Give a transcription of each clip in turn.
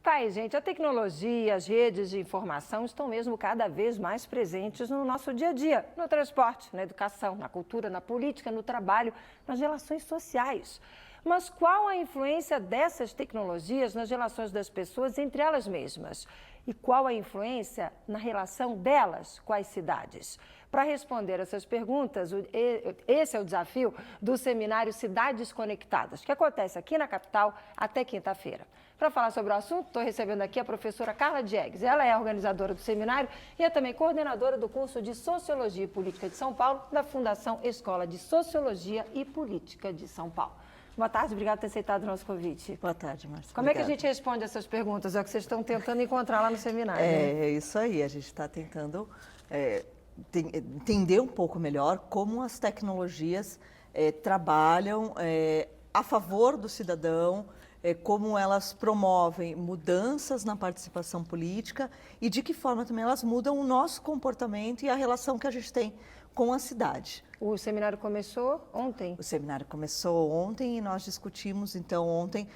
Tá aí, gente, a tecnologia, as redes de informação estão mesmo cada vez mais presentes no nosso dia a dia, no transporte, na educação, na cultura, na política, no trabalho, nas relações sociais. Mas qual a influência dessas tecnologias nas relações das pessoas entre elas mesmas? E qual a influência na relação delas com as cidades? Para responder essas perguntas, esse é o desafio do seminário Cidades Conectadas, que acontece aqui na capital até quinta-feira. Para falar sobre o assunto, estou recebendo aqui a professora Carla Diegues. Ela é a organizadora do seminário e é também coordenadora do curso de Sociologia e Política de São Paulo, da Fundação Escola de Sociologia e Política de São Paulo. Boa tarde, obrigada por ter aceitado o nosso convite. Boa tarde, Márcia. Como é que a gente responde essas perguntas? É o que vocês estão tentando encontrar lá no seminário. É isso aí, a gente está tentando entender um pouco melhor como as tecnologias trabalham a favor do cidadão, como elas promovem mudanças na participação política e de que forma também elas mudam o nosso comportamento e a relação que a gente tem com a cidade. O seminário começou ontem? O seminário começou ontem e nós discutimos, então, ontem,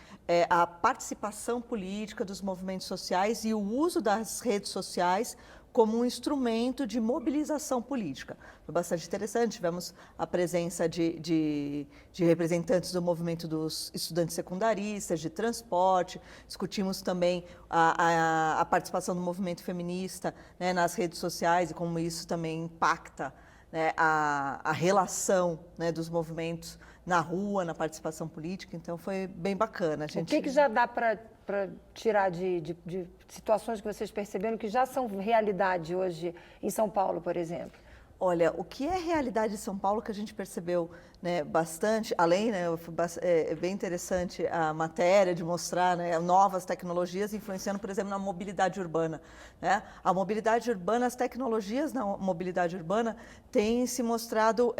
a participação política dos movimentos sociais e o uso das redes sociais como um instrumento de mobilização política. Foi bastante interessante, tivemos a presença de representantes do movimento dos estudantes secundaristas, de transporte, discutimos também a participação do movimento feminista, né, nas redes sociais e como isso também impacta, né, a relação, né, dos movimentos na rua, na participação política, então foi bem bacana. O que já dá para tirar de situações que vocês perceberam que já são realidade hoje em São Paulo, por exemplo? Olha, o que é realidade de São Paulo que a gente percebeu, né, bastante, além, né, é bem interessante a matéria de mostrar, né, novas tecnologias influenciando, por exemplo, na mobilidade urbana, né? A mobilidade urbana, as tecnologias na mobilidade urbana têm se mostrado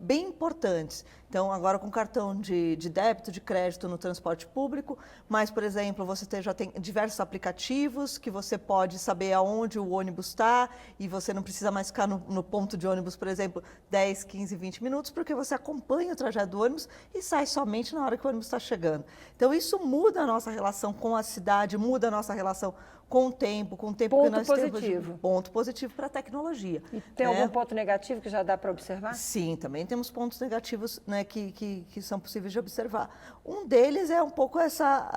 bem importantes. Então, agora com cartão de débito, de crédito no transporte público, mas, por exemplo, você já tem diversos aplicativos que você pode saber aonde o ônibus está e você não precisa mais ficar no ponto de ônibus, por exemplo, 10, 15, 20 minutos, porque você acompanha o trajeto do ônibus e sai somente na hora que o ônibus está chegando. Então, isso muda a nossa relação com a cidade, muda a nossa relação com o tempo ponto que nós positivo. temos. Ponto positivo para a tecnologia. E tem algum ponto negativo que já dá para observar? Sim, também temos pontos negativos, né, que são possíveis de observar. Um deles é um pouco essa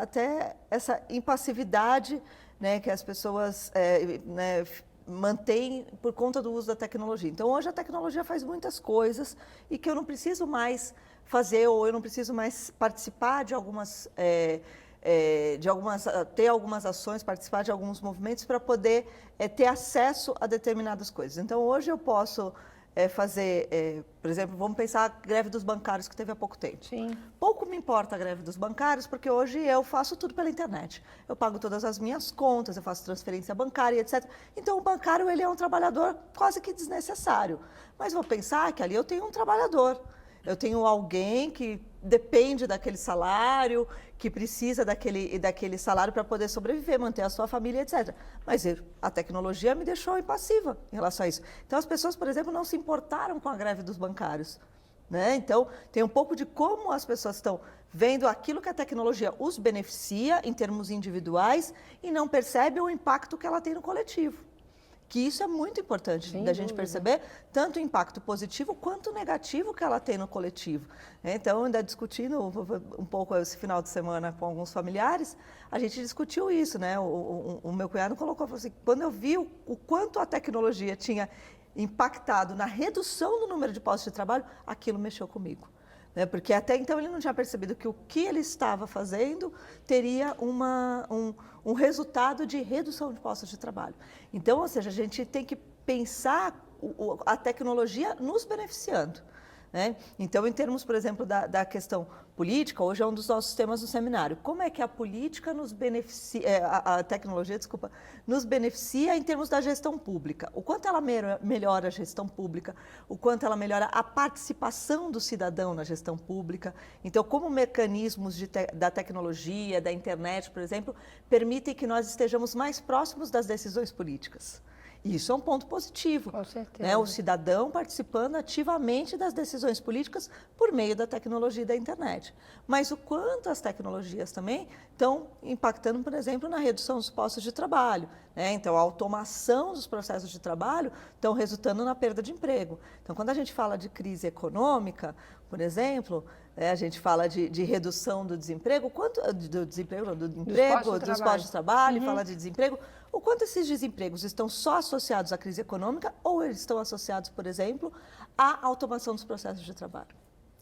impassividade, né, que as pessoas né, mantêm por conta do uso da tecnologia. Então, hoje a tecnologia faz muitas coisas e que eu não preciso mais fazer ou eu não preciso mais participar de ter algumas ações, participar de alguns movimentos para poder ter acesso a determinadas coisas. Então, hoje eu posso fazer, por exemplo, vamos pensar a greve dos bancários que teve há pouco tempo. Sim. Pouco me importa a greve dos bancários, porque hoje eu faço tudo pela internet. Eu pago todas as minhas contas, eu faço transferência bancária, etc. Então, o bancário ele é um trabalhador quase que desnecessário. Mas vou pensar que ali eu tenho um trabalhador. Eu tenho alguém que depende daquele salário, que precisa daquele salário para poder sobreviver, manter a sua família, etc. Mas a tecnologia me deixou impassiva em relação a isso. Então, as pessoas, por exemplo, não se importaram com a greve dos bancários, né? Então, tem um pouco de como as pessoas estão vendo aquilo que a tecnologia os beneficia em termos individuais e não percebem o impacto que ela tem no coletivo. Que isso é muito importante da gente perceber, tanto o impacto positivo quanto o negativo que ela tem no coletivo. Então, ainda discutindo um pouco esse final de semana com alguns familiares, a gente discutiu isso, né? O meu cunhado colocou assim, quando eu vi o quanto a tecnologia tinha impactado na redução do número de postos de trabalho, aquilo mexeu comigo. Porque até então ele não tinha percebido que o que ele estava fazendo teria um resultado de redução de postos de trabalho. Então, ou seja, a gente tem que pensar a tecnologia nos beneficiando, né? Então, em termos, por exemplo, da questão política, hoje é um dos nossos temas do seminário. Como é que a política nos beneficia, a tecnologia, desculpa, nos beneficia em termos da gestão pública? O quanto ela melhora a gestão pública, o quanto ela melhora a participação do cidadão na gestão pública. Então, como mecanismos da tecnologia, da internet, por exemplo, permitem que nós estejamos mais próximos das decisões políticas. Isso é um ponto positivo. Com certeza. Né? O cidadão participando ativamente das decisões políticas por meio da tecnologia e da internet. Mas o quanto as tecnologias também estão impactando, por exemplo, na redução dos postos de trabalho. Né? Então, a automação dos processos de trabalho estão resultando na perda de emprego. Então, quando a gente fala de crise econômica, por exemplo, a gente fala de redução do desemprego, dos postos de trabalho, fala de desemprego. O quanto esses desempregos estão só associados à crise econômica ou eles estão associados, por exemplo, à automação dos processos de trabalho?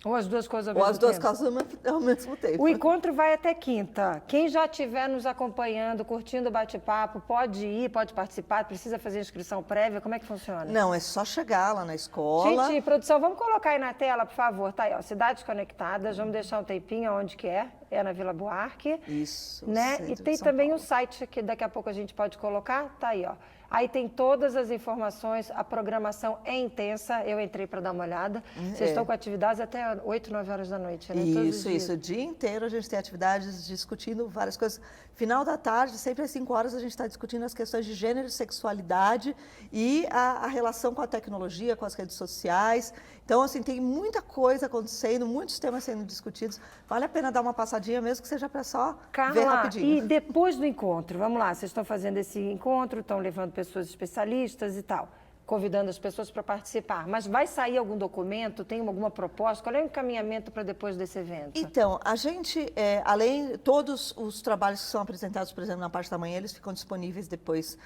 Ou as duas coisas ao Ou mesmo as duas tempo. coisas ao mesmo tempo. O encontro vai até quinta. Quem já estiver nos acompanhando, curtindo o bate-papo, pode ir, pode participar, precisa fazer inscrição prévia, como é que funciona? Não, é só chegar lá na escola. Gente, produção, vamos colocar aí na tela, por favor. Tá aí, ó, Cidades Conectadas, vamos deixar um tempinho onde que é na Vila Buarque. Isso, né? centro E de tem São também Paulo. um site que daqui a pouco a gente pode colocar, tá aí, ó. Aí tem todas as informações, a programação é intensa, eu entrei para dar uma olhada. Vocês estão com atividades até 8, 9 horas da noite, né? Todos os dias. Isso. O dia inteiro a gente tem atividades discutindo várias coisas. Final da tarde, sempre às 5 horas, a gente está discutindo as questões de gênero e sexualidade e a relação com a tecnologia, com as redes sociais. Então, assim, tem muita coisa acontecendo, muitos temas sendo discutidos. Vale a pena dar uma passadinha, mesmo que seja para só ver rapidinho. E depois do encontro, vamos lá, vocês estão fazendo esse encontro, estão levando pessoas especialistas e tal, convidando as pessoas para participar. Mas vai sair algum documento, tem alguma proposta? Qual é o encaminhamento para depois desse evento? Então, a gente, além, todos os trabalhos que são apresentados, por exemplo, na parte da manhã, eles ficam disponíveis depois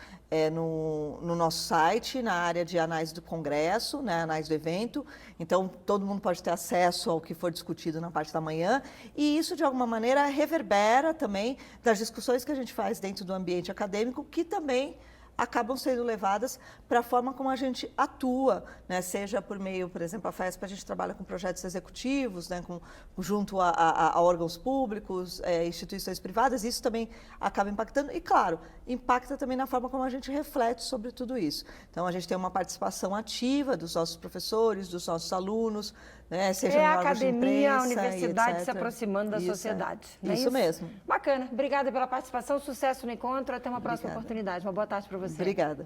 no nosso site, na área de análise do congresso, né, análise do evento. Então, todo mundo pode ter acesso ao que for discutido na parte da manhã. E isso, de alguma maneira, reverbera também das discussões que a gente faz dentro do ambiente acadêmico, que também acabam sendo levadas para a forma como a gente atua, né? Seja por meio, por exemplo, a FESP, a gente trabalha com projetos executivos, né? Junto a órgãos públicos, instituições privadas, isso também acaba impactando e, claro, impacta também na forma como a gente reflete sobre tudo isso. Então, a gente tem uma participação ativa dos nossos professores, dos nossos alunos, né? Seja a em órgãos de academia, a imprensa, universidade etc. se aproximando da Isso, sociedade. é. Não é Isso mesmo. Bacana. Obrigada pela participação, sucesso no encontro, até uma próxima Obrigada. oportunidade. Uma boa tarde para você. Obrigada.